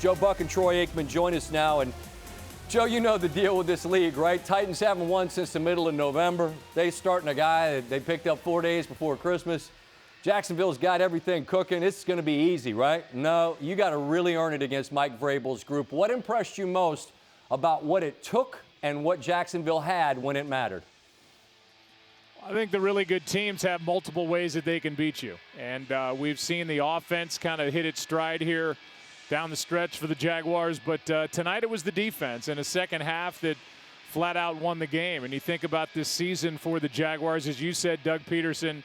Joe Buck and Troy Aikman join us now. And Joe, you know the deal with this league, right? Titans haven't won since the middle of November. They starting a guy that they picked up 4 days before Christmas. Jacksonville's got everything cooking. It's going to be easy, right? No, you got to really earn it against Mike Vrabel's group. What impressed you most about what it took and what Jacksonville had when it mattered? I think the really good teams have multiple ways that they can beat you. And we've seen the offense kind of hit its stride here down the stretch for the Jaguars. But tonight it was the defense in a second half that flat out won the game. And you think about this season for the Jaguars, as you said, Doug Peterson,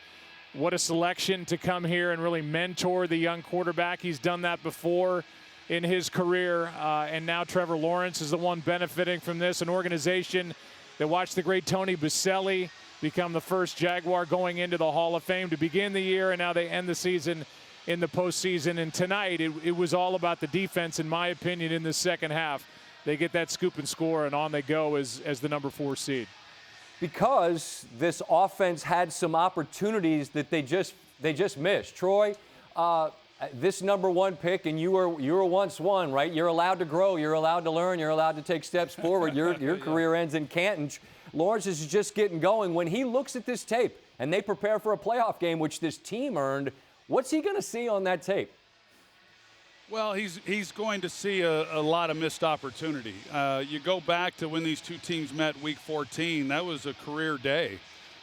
what a selection to come here and really mentor the young quarterback. He's done that before in his career. And now Trevor Lawrence is the one benefiting from this, an organization that watched the great Tony Boselli become the first Jaguar going into the Hall of Fame to begin the year, and now they end the season in the postseason. And tonight, it was all about the defense, in my opinion, in the second half. They get that scoop and score, and on they go as the number 4 seed. Because this offense had some opportunities that they just missed. Troy, this number 1 pick, and you were once one, right? You're allowed to grow. You're allowed to learn. You're allowed to take steps forward. Your career ends in Canton. Lawrence is just getting going. When he looks at this tape and they prepare for a playoff game, which this team earned, what's he going to see on that tape? Well, he's going to see a lot of missed opportunity. You go back to when these two teams met week 14, that was a career day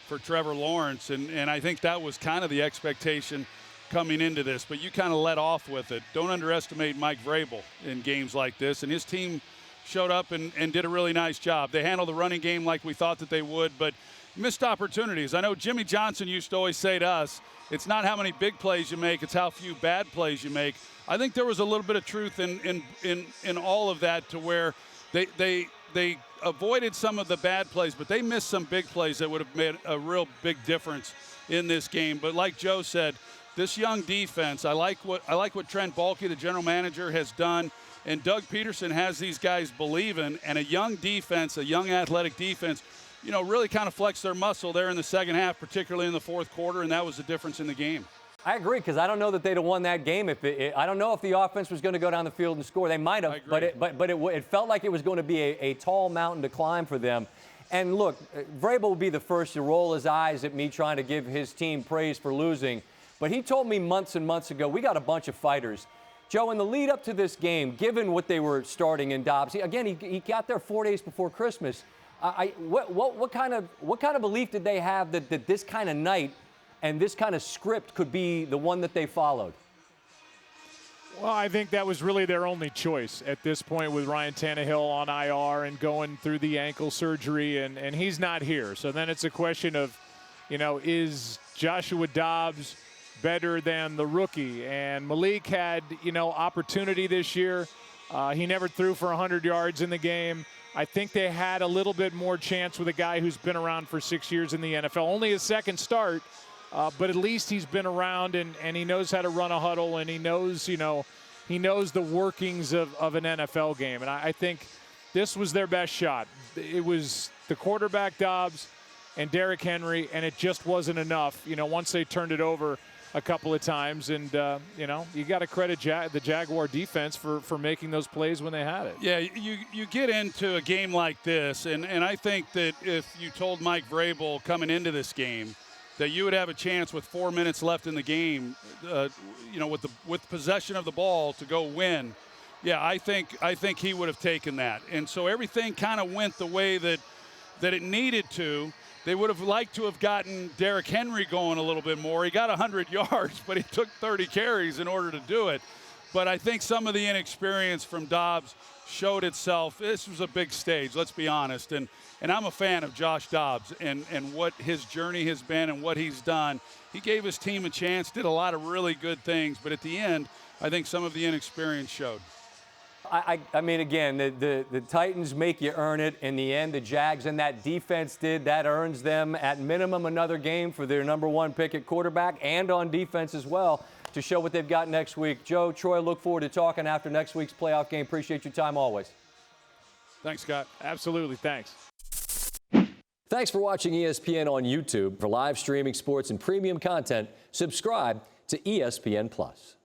for Trevor Lawrence, and I think that was kind of the expectation coming into this. But you kind of let off with it. Don't underestimate Mike Vrabel in games like this, and his team showed up and did a really nice job. They handled the running game like we thought that they would, but missed opportunities. I know Jimmy Johnson used to always say to us, it's not how many big plays you make, it's how few bad plays you make. I think there was a little bit of truth in all of that, to where they avoided some of the bad plays, but they missed some big plays that would have made a real big difference in this game. But like Joe said, this young defense, I like what Trent Baalke, the general manager, has done. And Doug Peterson has these guys believing, and a young defense, a young athletic defense, really kind of flexed their muscle there in the second half, particularly in the fourth quarter, and that was the difference in the game. I agree, because I don't know that they'd have won that game I don't know if the offense was going to go down the field and score. They might have, but it felt like it was going to be a tall mountain to climb for them. And look, Vrabel will be the first to roll his eyes at me trying to give his team praise for losing. But he told me months and months ago, we got a bunch of fighters. Joe, in the lead up to this game, given what they were starting in Dobbs, he got there 4 days before Christmas. What kind of belief did they have that this kind of night and this kind of script could be the one that they followed? Well, I think that was really their only choice at this point, with Ryan Tannehill on IR and going through the ankle surgery, and he's not here. So then it's a question of, is Joshua Dobbs better than the rookie? And Malik had, opportunity this year. He never threw for 100 yards in the game. I think they had a little bit more chance with a guy who's been around for 6 years in the NFL. Only his second start, but at least he's been around and he knows how to run a huddle, and he knows, he knows the workings of an NFL game. And I think this was their best shot. It was the quarterback, Dobbs, and Derrick Henry, and it just wasn't enough, once they turned it over a couple of times. And, you got to credit the Jaguar defense for making those plays when they had it. Yeah, you get into a game like this, and I think that if you told Mike Vrabel coming into this game that you would have a chance with 4 minutes left in the game, with possession of the ball to go win, yeah, I think he would have taken that. And so everything kind of went the way that it needed to. They would have liked to have gotten Derrick Henry going a little bit more. He got 100 yards, but he took 30 carries in order to do it. But I think some of the inexperience from Dobbs showed itself. This was a big stage, let's be honest. And I'm a fan of Josh Dobbs and what his journey has been and what he's done. He gave his team a chance, did a lot of really good things. But at the end, I think some of the inexperience showed. I mean, again, the Titans make you earn it. In the end, the Jags and that defense did. That earns them, at minimum, another game for their number 1 pick at quarterback and on defense as well to show what they've got next week. Joe, Troy, look forward to talking after next week's playoff game. Appreciate your time always. Thanks, Scott. Absolutely. Thanks. Thanks for watching ESPN on YouTube. For live streaming sports and premium content, subscribe to ESPN+.